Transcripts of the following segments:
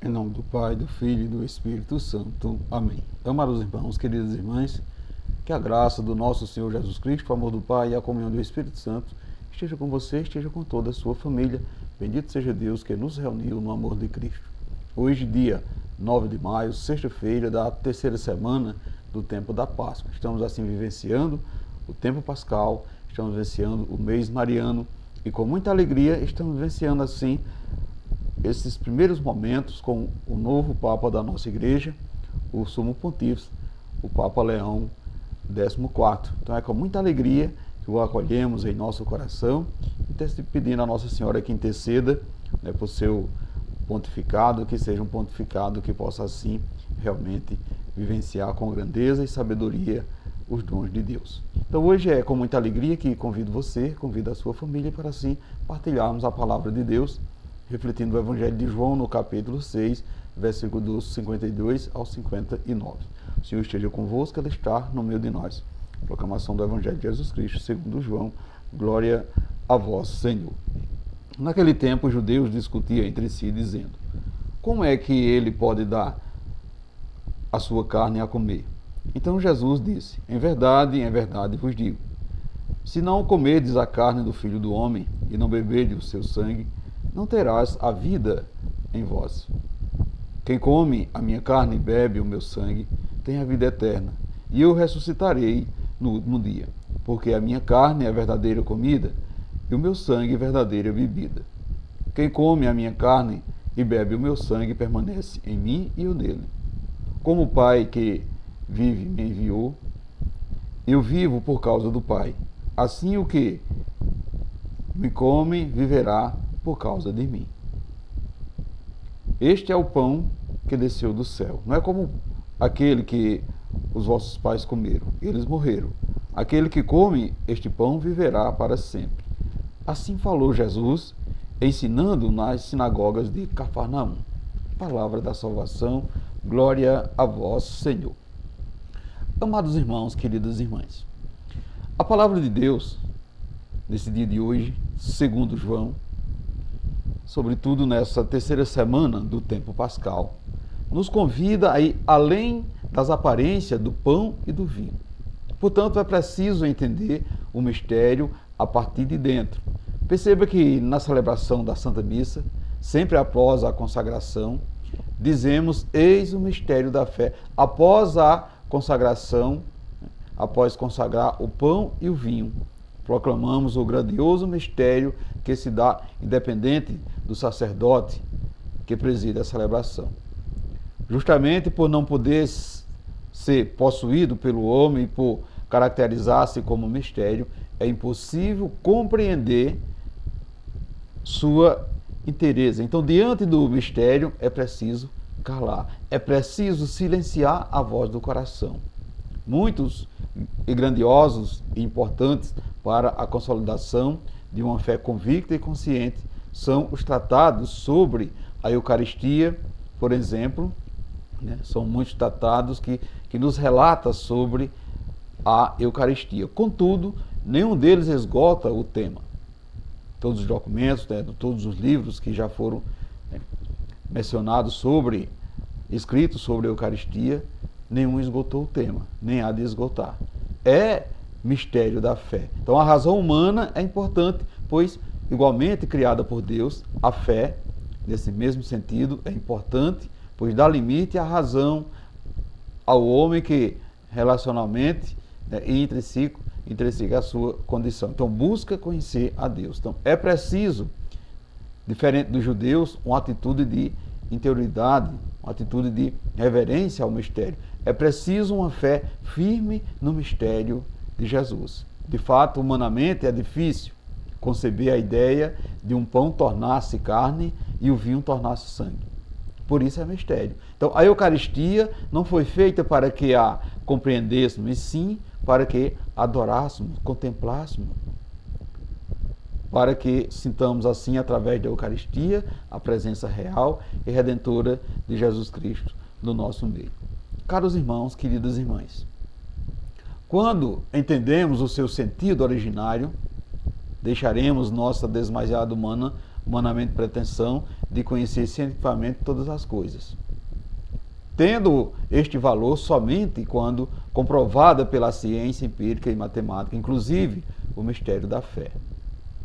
Em nome do Pai, do Filho e do Espírito Santo. Amém. Amados irmãos, queridas irmãs, que a graça do nosso Senhor Jesus Cristo, o amor do Pai e a comunhão do Espírito Santo esteja com você, esteja com toda a sua família. Bendito seja Deus que nos reuniu no amor de Cristo. Hoje, dia 9 de maio, sexta-feira da terceira semana do tempo da Páscoa. Estamos assim vivenciando o tempo pascal, estamos vivenciando o mês mariano e com muita alegria estamos vivenciando assim esses primeiros momentos com o novo Papa da nossa Igreja, o Sumo Pontífice, o Papa Leão XIV. Então é com muita alegria que o acolhemos em nosso coração e pedindo a Nossa Senhora que interceda por seu pontificado, que seja um pontificado que possa assim realmente vivenciar com grandeza e sabedoria os dons de Deus. Então hoje é com muita alegria que convido você, convido a sua família para assim partilharmos a palavra de Deus, refletindo o Evangelho de João no capítulo 6, versículo dos 52 ao 59. O Senhor esteja convosco, Ele está no meio de nós. Proclamação do Evangelho de Jesus Cristo, segundo João. Glória a vós, Senhor. Naquele tempo, os judeus discutiam entre si, dizendo: como é que ele pode dar a sua carne a comer? Então Jesus disse: em verdade vos digo, se não comerdes a carne do Filho do Homem e não beberdes o seu sangue, não terás a vida em vós. Quem come a minha carne e bebe o meu sangue tem a vida eterna, e eu ressuscitarei no último dia, porque a minha carne é a verdadeira comida e o meu sangue é verdadeira bebida. Quem come a minha carne e bebe o meu sangue permanece em mim e eu nele. Como o Pai que vive me enviou, eu vivo por causa do Pai. Assim o que me come viverá por causa de mim. Este é o pão que desceu do céu. Não é como aquele que os vossos pais comeram. Eles morreram. Aquele que come este pão viverá para sempre. Assim falou Jesus, ensinando nas sinagogas de Cafarnaum. Palavra da salvação, glória a vós, Senhor. Amados irmãos, queridas irmãs, a palavra de Deus, nesse dia de hoje, segundo João, sobretudo nessa terceira semana do tempo pascal, nos convida a ir além das aparências do pão e do vinho. Portanto, é preciso entender o mistério a partir de dentro. Perceba que na celebração da Santa Missa, sempre após a consagração, dizemos: eis o mistério da fé. Após a consagração, após consagrar o pão e o vinho, proclamamos o grandioso mistério que se dá independente do sacerdote que preside a celebração. Justamente por não poder ser possuído pelo homem, por caracterizar-se como mistério, é impossível compreender sua inteireza. Então, diante do mistério, é preciso calar, é preciso silenciar a voz do coração. Muitos e grandiosos e importantes para a consolidação de uma fé convicta e consciente são os tratados sobre a Eucaristia, por exemplo, são muitos tratados que nos relatam sobre a Eucaristia. Contudo, nenhum deles esgota o tema. Todos os documentos, todos os livros que já foram mencionados escritos sobre a Eucaristia, nenhum esgotou o tema, nem há de esgotar. É mistério da fé. Então a razão humana é importante, pois igualmente criada por Deus, a fé, nesse mesmo sentido, é importante, pois dá limite à razão ao homem que relacionalmente e intrínseca a sua condição. Então busca conhecer a Deus. Então é preciso, diferente dos judeus, uma atitude de interioridade, uma atitude de reverência ao mistério. É preciso uma fé firme no mistério de Jesus. De fato, humanamente é difícil conceber a ideia de um pão tornar-se carne e o vinho tornar-se sangue. Por isso é mistério. Então, a Eucaristia não foi feita para que a compreendêssemos, e sim para que adorássemos, contemplássemos, para que sintamos assim, através da Eucaristia, a presença real e redentora de Jesus Cristo no nosso meio. Caros irmãos, queridas irmãs, quando entendemos o seu sentido originário, deixaremos nossa desmaiada humana humanamente pretensão de conhecer cientificamente todas as coisas, tendo este valor somente quando comprovada pela ciência empírica e matemática, inclusive o mistério da fé.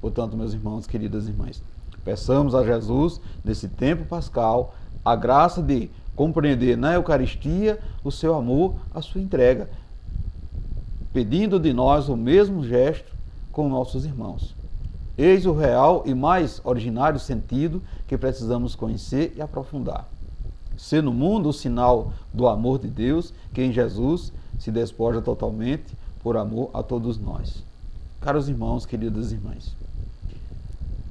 Portanto, meus irmãos, queridas irmãs, peçamos a Jesus, nesse tempo pascal, a graça de compreender na Eucaristia o seu amor, a sua entrega, pedindo de nós o mesmo gesto com nossos irmãos. Eis o real e mais originário sentido que precisamos conhecer e aprofundar. Ser no mundo o sinal do amor de Deus, que em Jesus se despoja totalmente por amor a todos nós. Caros irmãos, queridas irmãs,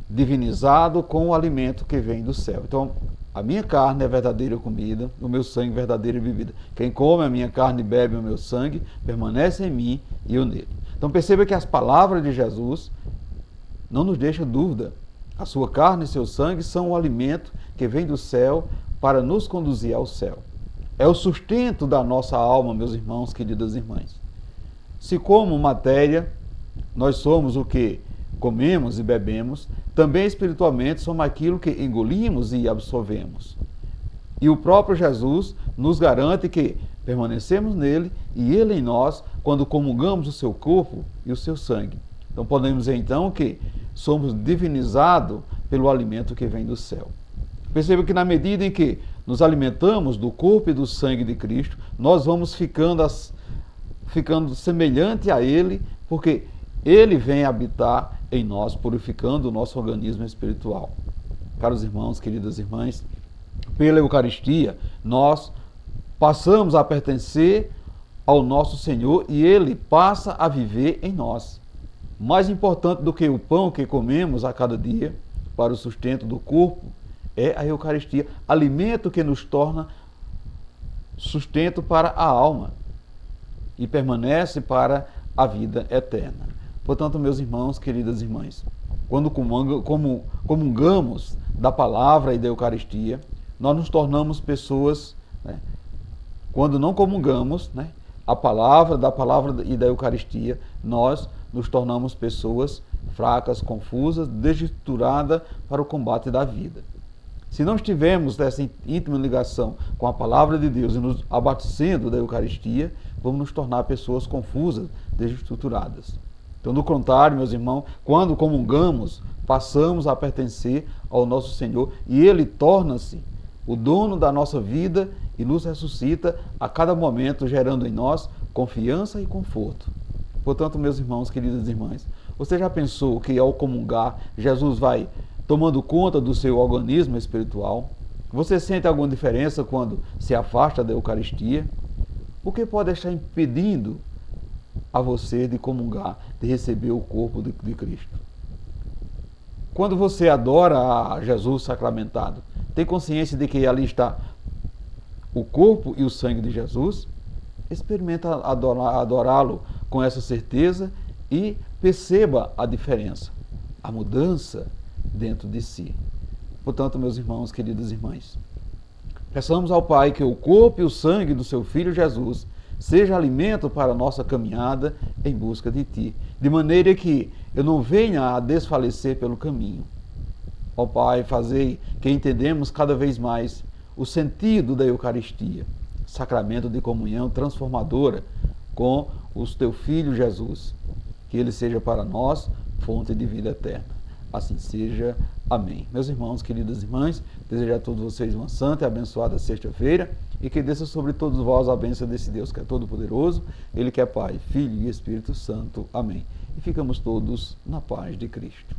divinizado com o alimento que vem do céu. Então, a minha carne é verdadeira comida, o meu sangue é verdadeira bebida. Quem come a minha carne e bebe o meu sangue, permanece em mim e eu nele. Então perceba que as palavras de Jesus não nos deixam dúvida. A sua carne e seu sangue são o alimento que vem do céu para nos conduzir ao céu. É o sustento da nossa alma, meus irmãos, queridas irmãs. Se como matéria nós somos o que comemos e bebemos, também espiritualmente somos aquilo que engolimos e absorvemos. E o próprio Jesus nos garante que permanecemos nele e ele em nós quando comungamos o seu corpo e o seu sangue. Então podemos dizer então que somos divinizados pelo alimento que vem do céu. Perceba que na medida em que nos alimentamos do corpo e do sangue de Cristo, nós vamos ficando semelhante a ele, porque ele vem habitar em nós, purificando o nosso organismo espiritual. Caros irmãos, queridas irmãs, pela Eucaristia, nós passamos a pertencer ao nosso Senhor e ele passa a viver em nós. Mais importante do que o pão que comemos a cada dia para o sustento do corpo é a Eucaristia, alimento que nos torna sustento para a alma e permanece para a vida eterna. Portanto, meus irmãos, queridas irmãs, quando comungamos da palavra e da Eucaristia, nós nos tornamos pessoas, quando não comungamos, da palavra e da Eucaristia, nós nos tornamos pessoas fracas, confusas, desestruturadas para o combate da vida. Se não estivermos nessa íntima ligação com a palavra de Deus e nos abastecendo da Eucaristia, vamos nos tornar pessoas confusas, desestruturadas. Então, do contrário, meus irmãos, quando comungamos, passamos a pertencer ao nosso Senhor e ele torna-se o dono da nossa vida e nos ressuscita a cada momento, gerando em nós confiança e conforto. Portanto, meus irmãos, queridas irmãs, você já pensou que ao comungar, Jesus vai tomando conta do seu organismo espiritual? Você sente alguma diferença quando se afasta da Eucaristia? O que pode estar impedindo a você de comungar, de receber o corpo de Cristo? Quando você adora a Jesus sacramentado, tem consciência de que ali está o corpo e o sangue de Jesus? Experimenta adorá-lo com essa certeza e perceba a diferença, a mudança dentro de si. Portanto, meus irmãos, queridas irmãs, peçamos ao Pai que o corpo e o sangue do seu Filho Jesus seja alimento para a nossa caminhada em busca de Ti, de maneira que eu não venha a desfalecer pelo caminho. Ó Pai, fazei que entendemos cada vez mais o sentido da Eucaristia, sacramento de comunhão transformadora com o Teu Filho Jesus. Que Ele seja para nós fonte de vida eterna. Assim seja. Amém. Meus irmãos, queridas irmãs, desejo a todos vocês uma santa e abençoada sexta-feira e que desça sobre todos vós a bênção desse Deus que é todo-poderoso, Ele que é Pai, Filho e Espírito Santo. Amém. E ficamos todos na paz de Cristo.